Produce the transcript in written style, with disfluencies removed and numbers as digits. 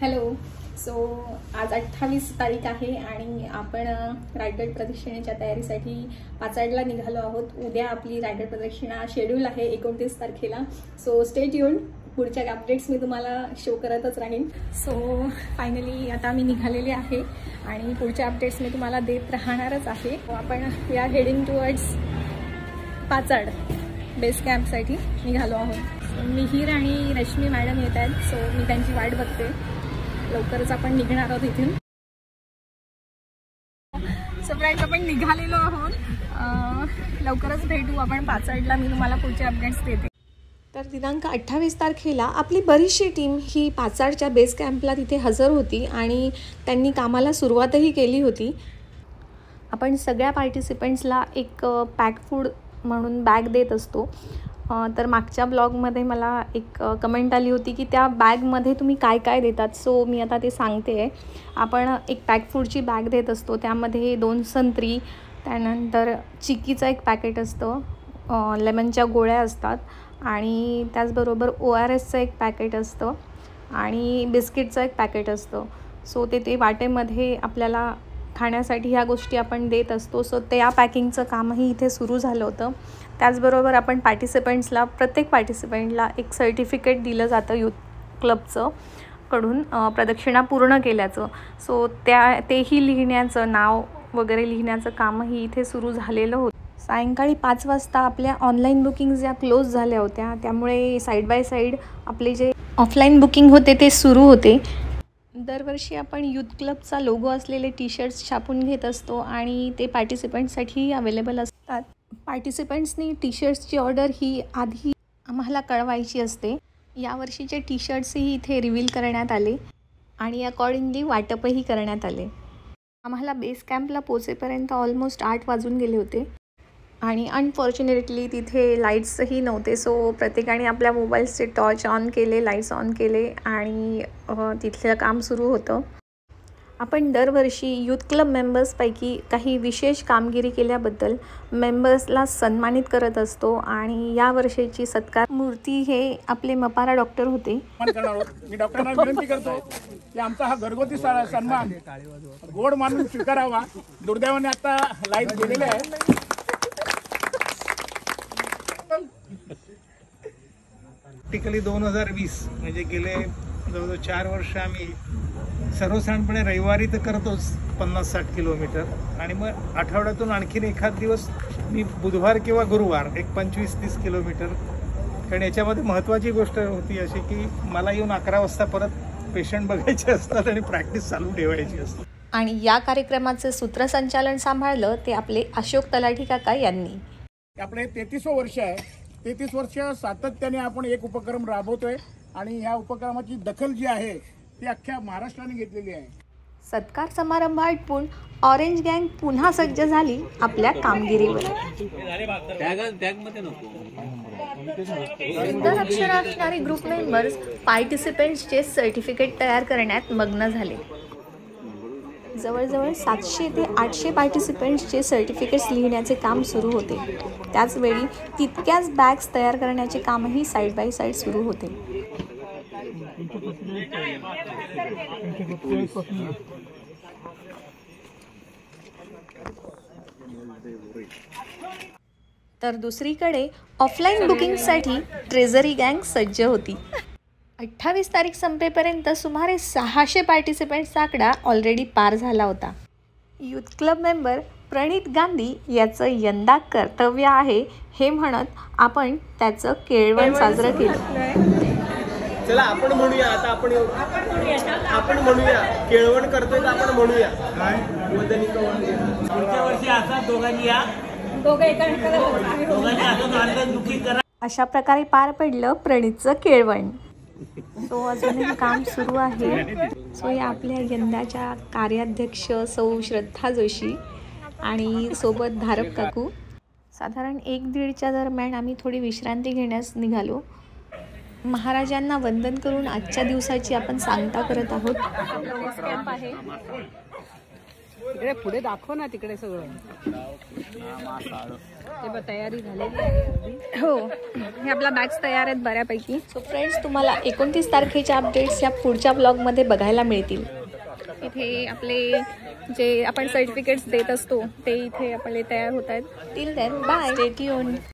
Hello. So आज 28 तारीख आहे आणि आपण रायगड प्रदक्षिणेच्या तयारीसाठी पाचाडला निघालो आहोत. उद्या आपली रायगड प्रदक्षिणा शेड्यूल आहे 29 तारखेला. So stay tuned. पुढच्या अपडेट्स मी तुम्हाला शो करतच राहीन. सो फायनली आता मी निघालेले आहे आणि पुढच्या अपडेट्स मी तुम्हाला देत राहणारच आहे. आपण we are heading towards Pachad base कॅम्पसाठी निघालो आहोत. मिहीर आणि रश्मी मॅडम येत आहेत. सो मी त्यांची वाट बघते. लवकरच आपण निघणार आहोत इथून. सो फ्रेंड्स, आपण निघालेलो आहोत. लवकरच भेटू आपण पाचाडला. मी तुम्हाला पुढचे अपडेट्स देते. तर दिनांक 28 तारखेला आपली बरीचशी टीम ही पाचाडच्या बेस कॅम्पला तिथे हजर होती आणि त्यांनी कामाला सुरुवातही केली होती. आपण सगळ्या पार्टिसिपंट्सला एक पॅक फूड म्हणून बॅग देत असतो. तर मागच्या ब्लॉगमध्ये मला एक कमेंट आली होती की त्या बॅगमध्ये तुम्ही काय काय देतात. सो मी आता ते सांगते आहे. आपण एक पॅक फूडची बॅग देत असतो. त्यामध्ये 2 संत्री, त्यानंतर चिक्कीचं एक पॅकेट असतं, लेमनच्या गोळ्या असतात आणि त्याचबरोबर ORSचं एक पॅकेट असतं आणि बिस्किटचं एक पॅकेट असतं. सो ते वाटेमध्ये आपल्याला खाण्यासाठी ह्या गोष्टी आपण देत असतो. सो त्या पॅकिंगचं कामही इथे सुरू झालं होतं. त्याचबरोबर आपण प्रत्येक पार्टिसिपंटला एक सर्टिफिकेट दिलं जातं यूथ क्लबचं कडून प्रदक्षिणा पूर्ण केल्याचं. सो तेही लिहिण्याचं, नाव वगैरे लिहिण्याचं कामही इथे सुरू झालेलं होतं. सायंकाळी 5 वाजता आपल्या ऑनलाईन बुकिंग्स या क्लोज झाल्या होत्या. त्यामुळे साईड बाय साईड आपले जे ऑफलाईन बुकिंग होते ते सुरू होते. दरवर्षी आपण यूथ क्लबचा लोगो असलेले टी-शर्ट्स छापून घेत असतो आणि ते पार्टिसिपंट्ससाठीही अवेलेबल असतात. पार्टिसिपंट्सनी टी-शर्ट्सची ऑर्डर ही आधी आम्हाला कळवायची असते. यावर्षीचे टी-शर्ट्सही इथे रिव्हील करण्यात आले आणि अकॉर्डिंगली वाटपही करण्यात आले. आम्हाला बेस कॅम्पला पोचेपर्यंत ऑलमोस्ट 8 वाजून गेले होते आणि अनफॉर्च्युनेटली तिथे लाईट्सही नव्हते. सो प्रत्येकाने आपल्या मोबाईल्सचे टॉर्च ऑन केले, लाईट्स ऑन केले आणि तिथलं काम सुरू होतं. आपण दरवर्षी यूथ क्लब मेंबर्सपैकी काही विशेष कामगिरी केल्याबद्दल मेंबर्सला सन्मानित करत असतो आणि या वर्षीची सत्कार मूर्ती हे आपले मपारा डॉक्टर होते. मी डॉक्टरांना विनंती करतो की आमचा हा घरगुती सन्मान गोड मानून स्वीकारावा. दुर्दैवाने आता लाईट गेलेले आहे. प्रॅक्टिकली 2020 म्हणजे गेले जवळजवळ 4 वर्ष आम्ही सर्वसाधारणपणे रविवारी तर करतोच 50-60 किलोमीटर आणि मग आठवड्यातून आणखीन एखाद दिवस मी बुधवार किंवा गुरुवार एक 25-30 किलोमीटर. कारण याच्यामध्ये महत्त्वाची गोष्ट होती अशी की मला येऊन 11 वाजता परत पेशंट बघायचे असतात आणि प्रॅक्टिस चालू ठेवायची असते. आणि या कार्यक्रमाचे सूत्रसंचालन सांभाळलं ते आपले अशोक तलाठी काका यांनी. आपले 33वं वर्ष आहे. 33 वर्ष सातत्याने आपण एक उपक्रम राबवतोय आणि ह्या उपक्रमाची दखल जी आहे ती अख्ख्या महाराष्ट्राने घेतलेली आहे. सत्कार समारंभ आटपून ऑरेंज गँग पुन्हा सज्ज झाली आपल्या कामगिरीवर. सुंदर अक्षर असणारे ग्रुप मेंबर्स पार्टिसिपंट्सचे सर्टिफिकेट तयार करण्यात मग्न झाले. जवळजवळ 700 ते 800 पार्टिसिपंट्सचे सर्टिफिकेट्स लिहिण्याचे काम सुरू होते. त्याचवेळी तितक्याच बॅग्स तयार करण्याचे कामही साईड बाय साईड सुरू होते. तर दुसरीकडे ऑफलाईन बुकिंगसाठी ट्रेझरी गँग सज्ज होती. 28 तारीख संपेपर्यंत सुमारे 600 पार्टिसिपंट्सचा आकडा ऑलरेडी पार झाला होता. यूथ क्लब मेंबर प्रणित गांधी याचं यंदा कर्तव्य आहे हे म्हणत आपण त्याचं केळवण साजरं केलं. चला आपण म्हणूया आता आपण म्हणूया केळवण करतोय तर आपण म्हणूया मदनी कवण. पुढच्या वर्षी असा दोघांनी अशा प्रकारे पार पडलं प्रणितचं केळवण. सो अजूनही काम सुरू आहे. सो या आपल्या यंदाच्या कार्याध्यक्ष सौ श्रद्धा जोशी आणि सोबत धारप काकू. साधारण 1-1:30च्या दरम्यान आम्ही थोडी विश्रांती घेण्यास निघालो. महाराजांना वंदन करून आजच्या दिवसाची आपण सांगता करत आहोत. कॅम्प आहे. तिकडे पुढे दाखव ना तिकडे सगळं. ते बघ तयारी झालेली आहे अगदी. हो, हे आपला बॅग्स तयार आहेत बऱ्यापैकी. सो फ्रेंड्स, तुम्हाला 29 तारखेच्या अपडेट्स या पुढच्या ब्लॉगमध्ये बघायला मिळतील. इथे आपले जे आपण सर्टिफिकेट्स देत असतो ते इथे आपले तयार होत आहेत. Till then bye, stay tuned.